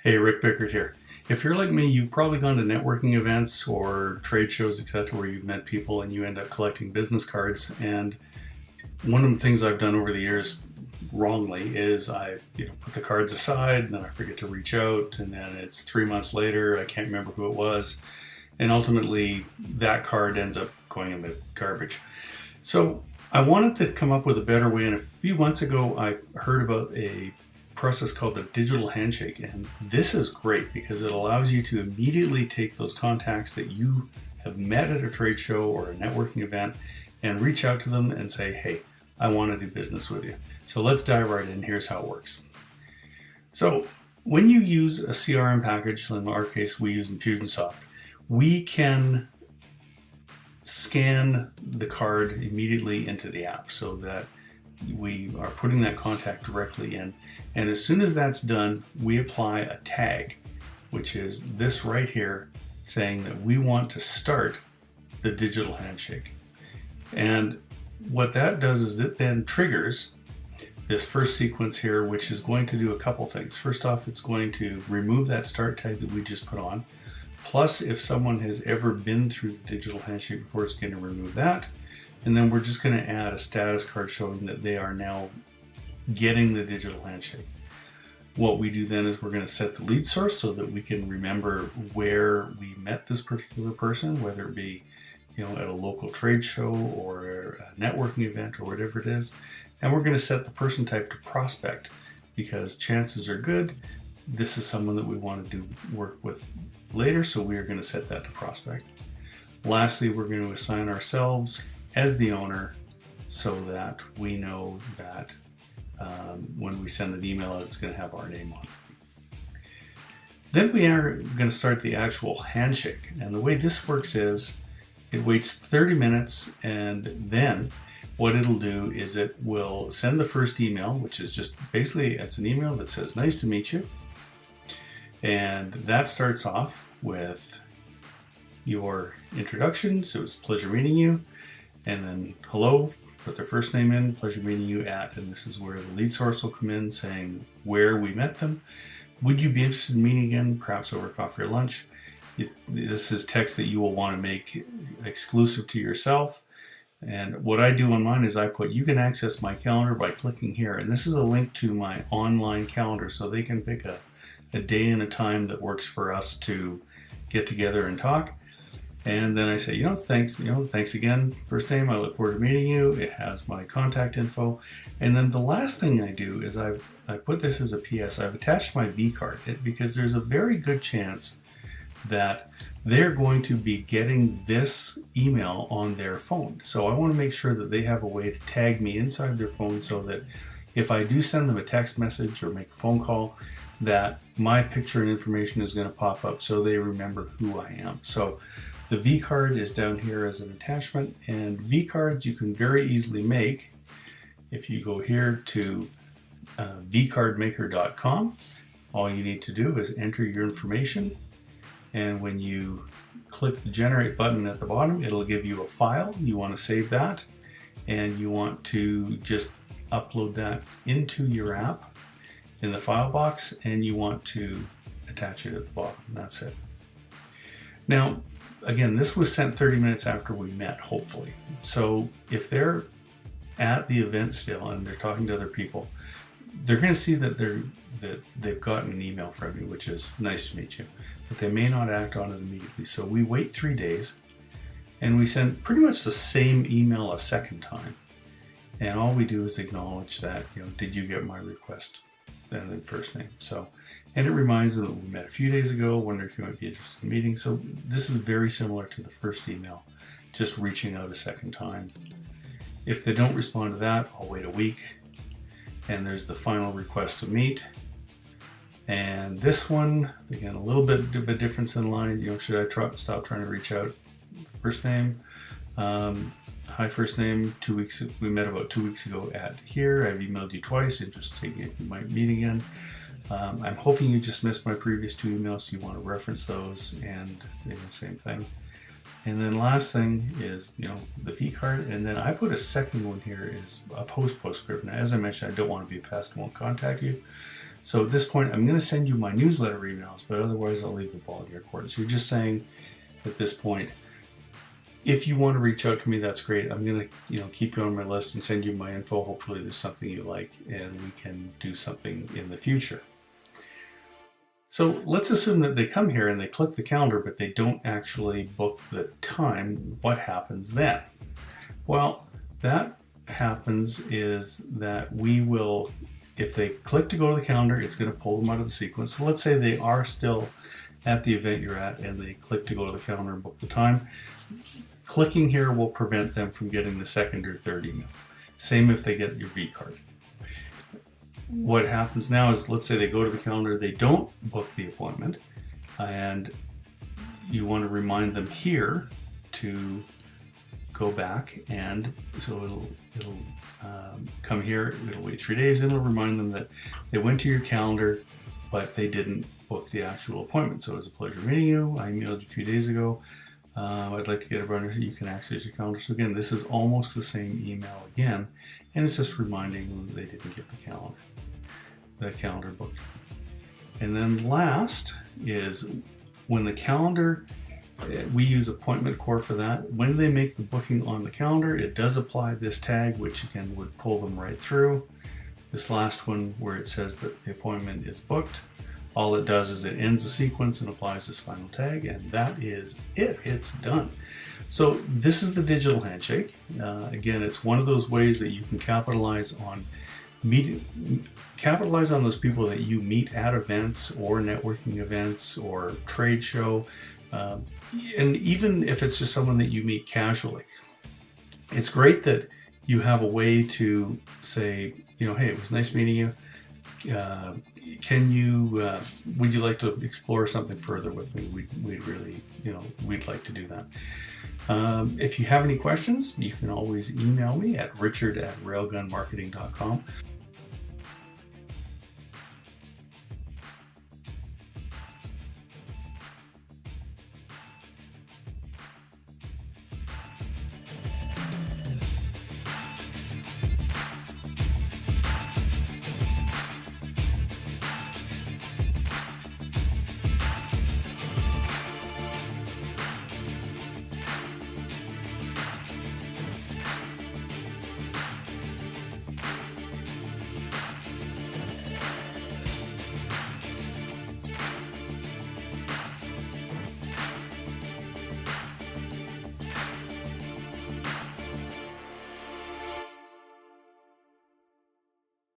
Hey, Rick Bueckert here. If you're like me, you've probably gone to networking events or trade shows, etc., where you've met people and you end up collecting business cards. And one of the things I've done over the years wrongly is I put the cards aside and then I forget to reach out, and then it's 3 months later, I can't remember who it was, and ultimately that card ends up going in the garbage. So I wanted to come up with a better way, and a few months ago I heard about a process called the digital handshake, and this is great because it allows you to immediately take those contacts that you have met at a trade show or a networking event and reach out to them and say, hey, I want to do business with you. So let's dive right in. Here's how it works. So when you use a CRM package, in our case we use Infusionsoft, we can scan the card immediately into the app so that we are putting that contact directly in. And as soon as that's done, we apply a tag, which is this right here, saying that we want to start the digital handshake. And what that does is it then triggers this first sequence here, which is going to do a couple things. First off, it's going to remove that start tag that we just put on. Plus, if someone has ever been through the digital handshake before, it's going to remove that. And then we're just going to add a status card showing that they are now getting the digital handshake. What we do then is we're going to set the lead source so that we can remember where we met this particular person, whether it be at a local trade show or a networking event or whatever it is. And we're going to set the person type to prospect, because chances are good this is someone that we want to do work with later, so we are going to set that to prospect. Lastly, we're going to assign ourselves as the owner so that we know that when we send an email, it's going to have our name on it. Then we are going to start the actual handshake. And the way this works is it waits 30 minutes, and then what it'll do is it will send the first email, which is just basically it's an email that says, nice to meet you. And that starts off with your introduction. So it's a pleasure meeting you. And then hello, put their first name in, pleasure meeting you at, and this is where the lead source will come in saying where we met them. Would you be interested in meeting again, perhaps over coffee or lunch? This is text that you will want to make exclusive to yourself. And what I do on mine is I put, you can access my calendar by clicking here. And this is a link to my online calendar, so they can pick a day and a time that works for us to get together and talk. And then I say, thanks again. First name, I look forward to meeting you. It has my contact info. And then the last thing I do is I put this as a PS. I've attached my V card because there's a very good chance that they're going to be getting this email on their phone. So I want to make sure that they have a way to tag me inside their phone so that if I do send them a text message or make a phone call, that my picture and information is going to pop up so they remember who I am. So the V card is down here as an attachment, and V cards you can very easily make if you go here to vcardmaker.com. All you need to do is enter your information, and when you click the generate button at the bottom, it'll give you a file. You want to save that, and you want to just upload that into your app in the file box, and you want to attach it at the bottom. That's it. Now, again, this was sent 30 minutes after we met, hopefully. So if they're at the event still and they're talking to other people, they're going to see that they've gotten an email from you, which is nice to meet you, but they may not act on it immediately. So we wait 3 days and we send pretty much the same email a second time. And all we do is acknowledge that, did you get my request? And then first name. And it reminds them that we met a few days ago, wonder if you might be interested in meeting. So this is very similar to the first email, just reaching out a second time. If they don't respond to that, I'll wait a week. And there's the final request to meet. And this one, again, a little bit of a difference in line. Should I stop trying to reach out? First name. Hi, first name. We met about 2 weeks ago at here. I've emailed you twice, interested if you might meet again. I'm hoping you just missed my previous 2 emails, so you want to reference those, and same thing. And then last thing is, the V card, and then I put a second one here is a postscript. Now, as I mentioned, I don't want to be a pest, won't contact you. So at this point, I'm going to send you my newsletter emails, but otherwise I'll leave the ball in your court. So you're just saying at this point, if you want to reach out to me, that's great. I'm going to, keep you on my list and send you my info. Hopefully there's something you like and we can do something in the future. So let's assume that they come here and they click the calendar, but they don't actually book the time. What happens then? Well, that happens is that we will, if they click to go to the calendar, it's going to pull them out of the sequence. So let's say they are still at the event you're at and they click to go to the calendar and book the time. Clicking here will prevent them from getting the second or third email. Same if they get your V card. What happens now is, let's say they go to the calendar, they don't book the appointment, and you want to remind them here to go back, and so it'll come here, it'll wait 3 days, and it'll remind them that they went to your calendar, but they didn't book the actual appointment. So it was a pleasure meeting you. I emailed you a few days ago. I'd like to get a reminder you can access your calendar. So again, this is almost the same email again, and it's just reminding them that they didn't get the calendar booked. And then last is when the calendar, we use appointment core for that. When they make the booking on the calendar, it does apply this tag, which again would pull them right through. This last one where it says that the appointment is booked, all it does is it ends the sequence and applies this final tag, and that is it. It's done. So this is the digital handshake. Again, it's one of those ways that you can capitalize on those people that you meet at events or networking events or trade show, and even if it's just someone that you meet casually. It's great that you have a way to say, hey, it was nice meeting you. Would you like to explore something further with me? We'd really, we'd like to do that. If you have any questions, you can always email me at richard@railgunmarketing.com.